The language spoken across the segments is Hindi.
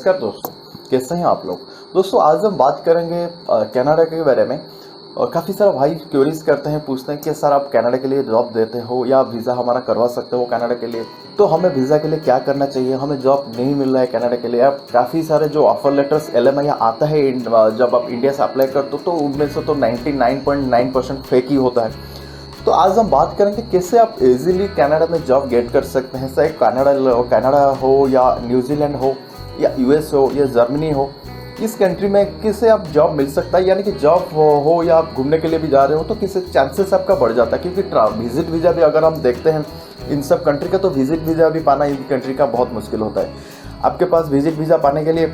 नमस्कार दोस्तों, कैसे हैं आप लोग। दोस्तों आज हम बात करेंगे कनाडा के बारे में। काफ़ी सारा भाई क्वेरीज करते हैं, पूछते हैं कि सर आप कनाडा के लिए जॉब देते हो या वीज़ा हमारा करवा सकते हो कनाडा के लिए, तो हमें वीज़ा के लिए क्या करना चाहिए, हमें जॉब नहीं मिल रहा है कनाडा के लिए। अब काफ़ी सारे जो ऑफर लेटर्स LMI आता है जब आप इंडिया से अप्लाई करते हो तो उनमें से तो 99.9% फेक ही होता है। तो आज हम बात करेंगे कैसे आप इजीली कनाडा में जॉब गेट कर सकते हैं। चाहे कनाडा हो या न्यूजीलैंड हो या US हो या जर्मनी हो, इस कंट्री में किसे आप जॉब मिल सकता है, यानी कि जॉब हो या आप घूमने के लिए भी जा रहे हो तो किसे चांसेस आपका बढ़ जाता है। क्योंकि विजिट वीज़ा भी अगर हम देखते हैं इन सब कंट्री का, तो विजिट वीज़ा भी पाना इन कंट्री का बहुत मुश्किल होता है। आपके पास विजिट वीज़ा पाने के लिए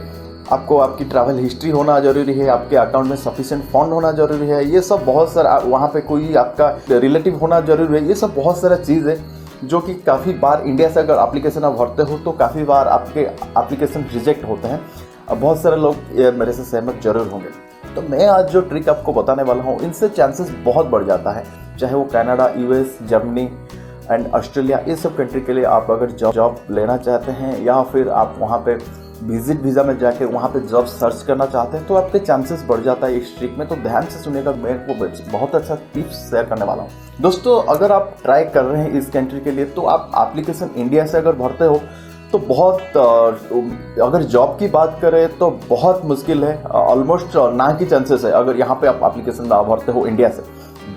आपको आपकी ट्रैवल हिस्ट्री होना ज़रूरी है, आपके अकाउंट में सफिशिएंट फंड होना ज़रूरी है, ये सब बहुत सारा, वहाँ पे कोई आपका रिलेटिव होना ज़रूरी है। ये सब बहुत सारा चीज़ है जो कि काफ़ी बार इंडिया से अगर एप्लीकेशन आप भरते हो तो काफ़ी बार आपके एप्लीकेशन रिजेक्ट होते हैं। अब बहुत सारे लोग ये मेरे से सहमत जरूर होंगे। तो मैं आज जो ट्रिक आपको बताने वाला हूँ, इनसे चांसेस बहुत बढ़ जाता है। चाहे वो Canada, US, Germany and Australia, ये सब कंट्री के लिए आप अगर जॉब लेना चाहते हैं या फिर आप वहाँ पे विजिट वीज़ा में जाके वहाँ पे जॉब सर्च करना चाहते हैं तो आपके चांसेस बढ़ जाता है इस ट्रिक में। तो ध्यान से सुनिएगा, मैं को बहुत अच्छा टिप्स शेयर करने वाला हूँ। दोस्तों अगर आप ट्राई कर रहे हैं इस कंट्री के लिए तो आप एप्लीकेशन इंडिया से अगर भरते हो तो बहुत, अगर जॉब की बात करें तो बहुत मुश्किल है, ऑलमोस्ट ना की चांसेस है अगर यहाँ पे आप एप्लीकेशन भरते हो इंडिया से।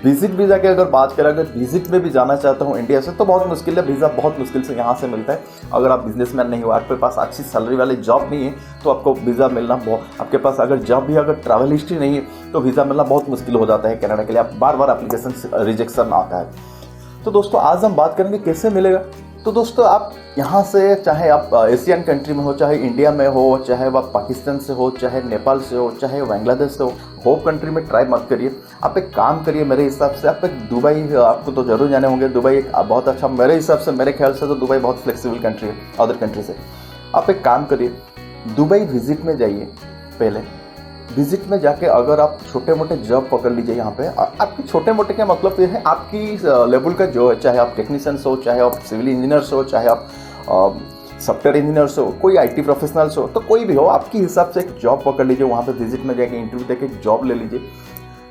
विजिट वीज़ा की अगर बात करें, अगर विजिट में भी जाना चाहता हूँ इंडिया से तो बहुत मुश्किल है, वीज़ा बहुत मुश्किल से यहाँ से मिलता है। अगर आप बिजनेसमैन नहीं हो, आपके पास अच्छी सैलरी वाली जॉब नहीं है तो आपको वीज़ा मिलना आपके पास अगर जॉब भी, अगर ट्रैवल हिस्ट्री नहीं है तो वीज़ा मिलना बहुत मुश्किल हो जाता है कनाडा के लिए। आप बार बार एप्लीकेशन रिजेक्शन आता है। तो दोस्तों आज हम बात करेंगे कैसे मिलेगा। तो दोस्तों आप यहाँ से, चाहे आप एशियन कंट्री में हो, चाहे इंडिया में हो, चाहे आप पाकिस्तान से हो, चाहे नेपाल से हो, चाहे बांग्लादेश से हो, होम कंट्री में ट्राई मत करिए। आप एक काम करिए, मेरे हिसाब से आप एक दुबई, आपको तो जरूर जाने होंगे, दुबई एक बहुत अच्छा, मेरे हिसाब से, मेरे ख्याल से तो दुबई बहुत फ्लेक्सिबल कंट्री है अदर कंट्री से। आप एक काम करिए, दुबई विजिट में जाइए। पहले विजिट में जाके अगर आप छोटे मोटे जॉब पकड़ लीजिए यहाँ पे। आपकी छोटे मोटे का मतलब ये है आपकी लेवल का जो है, चाहे आप टेक्नीशियंस हो, चाहे आप सिविल इंजीनियर्स हो, चाहे आप सॉफ्टवेयर इंजीनियर्स हो, कोई IT प्रोफेशनल्स हो, तो कोई भी हो, आपके हिसाब से एक जॉब पकड़ लीजिए। वहाँ पे विजिट में जाके इंटरव्यू देके जॉब ले लीजिए।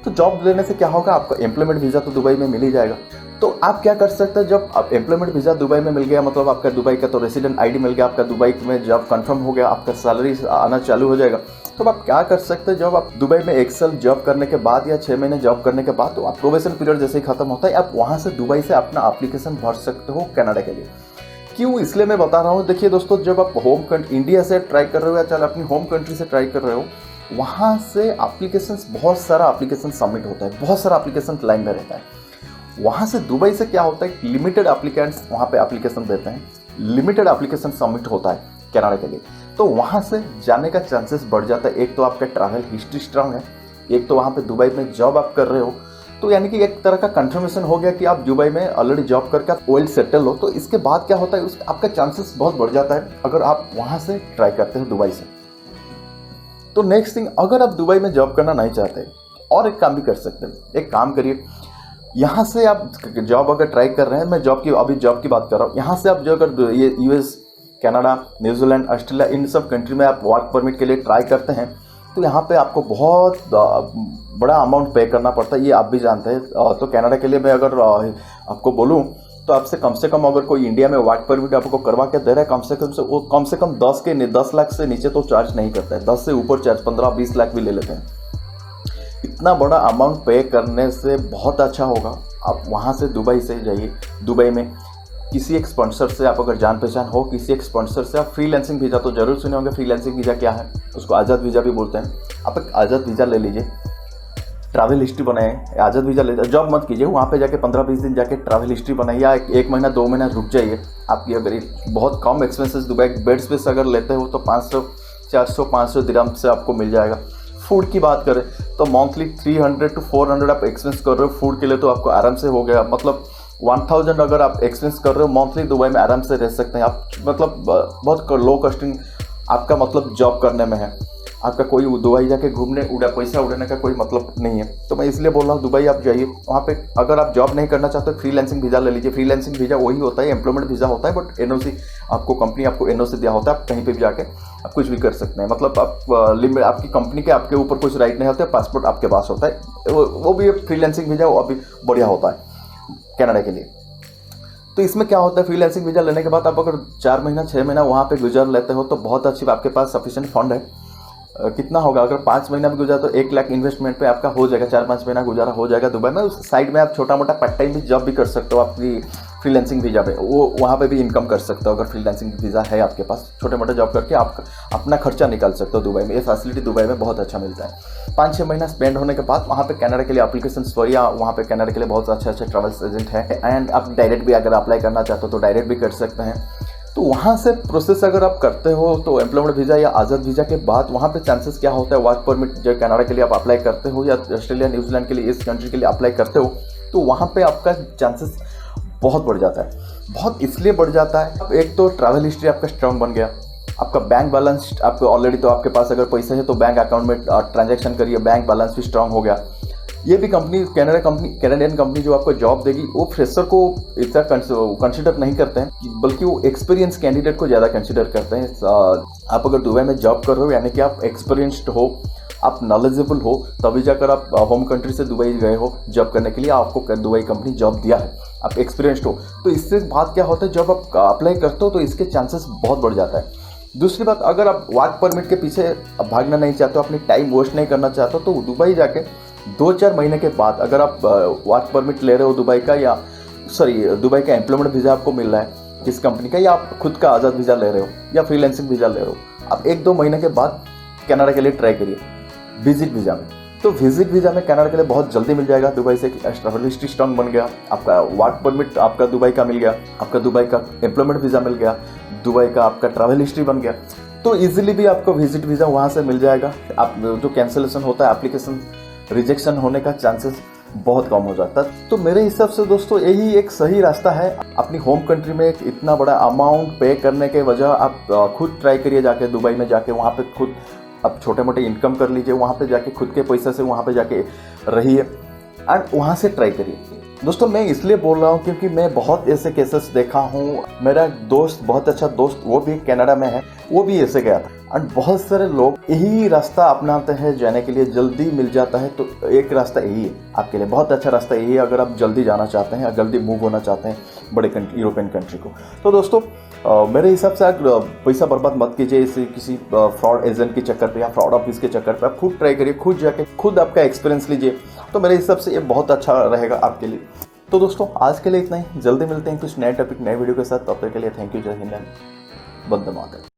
तो जॉब लेने से क्या होगा, आपका एम्प्लॉयमेंट वीज़ा तो दुबई में मिल ही जाएगा। तो आप क्या कर सकते हैं, जब आप एम्प्लॉयमेंट वीज़ा दुबई में मिल गया, मतलब आपका दुबई का तो रेसिडेंट ID मिल गया, आपका दुबई में जॉब कंफर्म हो गया, आपका सैलरी आना चालू हो जाएगा। तो आप क्या कर सकते हैं, जब आप दुबई में 1 साल जॉब करने के बाद या 6 महीने जॉब करने के बाद, तो आप प्रोबेशन पीरियड जैसे ही खत्म होता है, आप वहाँ से दुबई से अपना एप्लीकेशन भर सकते हो कनाडा के लिए। क्यों, इसलिए मैं बता रहा हूँ। देखिए दोस्तों, जब आप इंडिया से ट्राई कर रहे हो या चाहे अपनी होम कंट्री से ट्राई कर रहे हो, वहाँ से एप्लीकेशन, बहुत सारा एप्लीकेशन सबमिट होता है, बहुत सारा एप्लीकेशन लाइन में रहता है। वहाँ से दुबई से क्या होता है, लिमिटेड एप्लीकेंट्स वहाँ पे एप्लीकेशन देते हैं, लिमिटेड एप्लीकेशन सबमिट होता है कनाडा के लिए। तो वहाँ से जाने का चांसेस बढ़ जाता है। एक तो आपका ट्रैवल हिस्ट्री स्ट्रांग है, एक तो वहाँ पे दुबई में जॉब आप कर रहे हो, तो यानी कि एक तरह का कंफर्मेशन हो गया कि आप दुबई में ऑलरेडी जॉब करके आप वेल सेटल हो। तो इसके बाद क्या होता है, आपका चांसेस बहुत बढ़ जाता है अगर आप वहाँ से ट्राई करते हो दुबई से। तो नेक्स्ट थिंग, अगर आप दुबई में जॉब करना नहीं चाहते और एक काम भी कर सकते हैं। एक काम करिए, यहाँ से आप जॉब अगर ट्राई कर रहे हैं, मैं अभी जॉब की बात कर रहा हूँ, यहाँ से आप जो अगर ये US, कनाडा, न्यूजीलैंड, ऑस्ट्रेलिया, इन सब कंट्री में आप वर्क परमिट के लिए ट्राई करते हैं तो यहाँ पे आपको बहुत बड़ा अमाउंट पे करना पड़ता है, ये आप भी जानते हैं। तो कनाडा के लिए मैं अगर आपको बोलूँ तो आपसे कम अगर कोई इंडिया में वर्क परमिट आपको करवा के दे रहा है, कम से कम 10 लाख से नीचे तो चार्ज नहीं करता है। 10 से ऊपर चार्ज 15-20 लाख भी ले लेते हैं। इतना बड़ा अमाउंट पे करने से बहुत अच्छा होगा आप वहाँ से दुबई से जाइए। दुबई में किसी एक स्पॉन्सर से आप अगर जान पहचान हो, किसी एक स्पॉन्सर से आप फ्रीलांसिंग वीज़ा तो जरूर सुने होंगे। फ्रीलांसिंग वीज़ा क्या है, उसको आज़ाद वीज़ा भी बोलते हैं। आप एक आज़ाद वीज़ा ले लीजिए, ट्रैवल हिस्ट्री बनाए, आज़ाद वीज़ा ले, जॉब मत कीजिए, वहाँ पे जाके 15-20 दिन जाके ट्रैवल हिस्ट्री बनाइए, या 1 महीना 2 महीना रुक जाइए। आपकी अगर बहुत कम एक्सपेंसेस, दुबई बेड स्पेस अगर लेते हो तो 500 दिरहम से आपको मिल जाएगा। फूड की बात करें तो मंथली 300 to 400 आप एक्सपेंस कर रहे हो फूड के लिए, तो आपको आराम से हो गया, मतलब 1000 अगर आप एक्सपेंस कर रहे हो मंथली, दुबई में आराम से रह सकते हैं आप। मतलब बहुत लो कॉस्टिंग आपका मतलब जॉब करने में है। आपका कोई दुबई जाके घूमने पैसा उड़ाने का कोई मतलब नहीं है। तो मैं इसलिए बोल रहा हूँ दुबई आप जाइए, वहाँ पे अगर आप जॉब नहीं करना चाहते फ्रीलांसिंग वीज़ा ले लीजिए। फ्रीलांसिंग वीज़ा वही होता है, एम्प्लॉयमेंट वीज़ा होता है, बट एनओसी आपको कंपनी आपको एनओसी दिया होता है, आप कहीं पर भी जाके आप कुछ भी कर सकते हैं। मतलब आप लिमिट आपकी कंपनी के आपके ऊपर कुछ राइट नहीं होते, पासपोर्ट आपके पास होता है, वो भी फ्रीलांसिंग वीज़ा वो अभी बढ़िया होता है कनाडा के लिए। तो इसमें क्या होता है, फ्रीलांसिंग वीज़ा लेने के बाद आप अगर 4 महीना 6 महीना वहाँ पे गुजार लेते हो तो बहुत अच्छी, आपके पास सफिशिएंट फंड है। कितना होगा, अगर 5 महीना भी गुजारा तो 1 लाख इन्वेस्टमेंट पे आपका हो जाएगा, 4-5 महीना गुजारा हो जाएगा दुबई में। उस साइड में आप छोटा मोटा पार्ट टाइम भी जॉब भी कर सकते हो आपकी फ्रीलांसिंग वीज़ा पे, वो वहाँ पे भी इनकम कर सकते हो। अगर फ्रीलांसिंग वीज़ा है आपके पास, छोटे मोटे जॉब करके आप अपना खर्चा निकाल सकते हो दुबई में। ये फैसिलिटी दुबई में बहुत अच्छा मिलता है। 5-6 महीना स्पेंड होने के बाद वहाँ पे कनाडा के लिए एप्लीकेशन या वहाँ पे कनाडा के लिए बहुत अच्छे ट्रैवल एजेंट है, एंड आप डायरेक्ट भी अगर अप्लाई करना चाहते हो तो डायरेक्ट भी कर सकते हैं। तो वहाँ से प्रोसेस अगर आप करते हो तो एम्प्लॉयमेंट वीज़ा या आज़ाद वीज़ा के बाद वहाँ पे चांसेस क्या होता है, वर्क परमिट जो कनाडा के लिए आप अप्लाई करते हो या ऑस्ट्रेलिया न्यूजीलैंड के लिए, इस कंट्री के लिए अप्लाई करते हो, तो वहाँ पे आपका चांसेस बहुत बढ़ जाता है। बहुत इसलिए बढ़ जाता है, एक तो ट्रैवल हिस्ट्री आपका स्ट्रांग बन गया, आपका बैंक बैलेंस आपको ऑलरेडी, तो आपके पास अगर पैसे है तो बैंक अकाउंट में ट्रांजैक्शन करिए, बैंक बैलेंस भी स्ट्रांग हो गया। ये भी कैनेडियन कंपनी जो आपको जॉब देगी वो फ्रेशर को इतना कंसिडर नहीं करते हैं, बल्कि वो एक्सपीरियंस कैंडिडेट को ज़्यादा कंसिडर करते हैं। आप अगर दुबई में जॉब कर रहे हो यानी कि आप एक्सपीरियंस्ड हो, आप नॉलेजेबल हो, तभी जाकर आप होम कंट्री से दुबई गए हो जॉब करने के लिए, आपको दुबई कंपनी जॉब दिया है, आप एक्सपीरियंस्ड हो। तो इससे बात क्या होता है, जब आप अप्लाई करते हो तो इसके चांसेस बहुत बढ़ जाता है। दूसरी बात, अगर आप वर्क परमिट के पीछे भागना नहीं चाहते हो, अपनी टाइम वेस्ट नहीं करना चाहते हो, तो दुबई जाके 2-4 महीने के बाद अगर आप वर्क परमिट ले रहे हो दुबई का, या दुबई का एम्प्लॉयमेंट वीज़ा आपको मिल रहा है किस कंपनी का, या आप खुद का आज़ाद वीज़ा ले रहे हो या फ्रीलांसिंग वीज़ा ले रहे हो, आप 1-2 महीने के बाद कनाडा के लिए ट्राई करिए विजिट वीज़ा में। तो विजिट वीज़ा में कनाडा के लिए बहुत जल्दी मिल जाएगा। दुबई से ट्रैवल हिस्ट्री स्ट्रांग बन गया, आपका वर्क परमिट आपका दुबई का मिल गया, आपका दुबई का एम्प्लॉयमेंट वीज़ा मिल गया, दुबई का आपका ट्रैवल हिस्ट्री बन गया, तो इजीली भी आपको विजिट वीज़ा वहाँ से मिल जाएगा। आप जो कैंसिलेशन होता है, एप्लीकेशन रिजेक्शन होने का चांसेस बहुत कम हो जाता है। तो मेरे हिसाब से दोस्तों यही एक सही रास्ता है। अपनी होम कंट्री में एक इतना बड़ा अमाउंट पे करने के वजह आप खुद ट्राई करिए, जाके दुबई में जाके वहाँ पे खुद आप छोटे मोटे इनकम कर लीजिए, वहाँ पे जाके खुद के पैसे से वहाँ पे जाके रहिए एंड वहाँ से ट्राई करिए। दोस्तों मैं इसलिए बोल रहा हूँ क्योंकि मैं बहुत ऐसे केसेस देखा हूँ। मेरा दोस्त, बहुत अच्छा दोस्त, वो भी कनाडा में है, वो भी ऐसे गया था एंड बहुत सारे लोग यही रास्ता अपनाते हैं जाने के लिए, जल्दी मिल जाता है। तो एक रास्ता यही है आपके लिए, बहुत अच्छा रास्ता यही है अगर आप जल्दी जाना चाहते हैं या जल्दी मूव होना चाहते हैं बड़े यूरोपियन कंट्री को। तो दोस्तों मेरे हिसाब से आप पैसा बर्बाद मत कीजिए इसे किसी फ्रॉड एजेंट के चक्कर पे या फ्रॉड ऑफिस के चक्कर पे। आप खुद ट्राई करिए, खुद जाके खुद आपका एक्सपीरियंस लीजिए, तो मेरे हिसाब से ये बहुत अच्छा रहेगा आपके लिए। तो दोस्तों आज के लिए इतना ही, जल्दी मिलते हैं कुछ नए टॉपिक नए वीडियो के साथ। तब तक के लिए थैंक यू, जय हिंद, वंदे मातरम।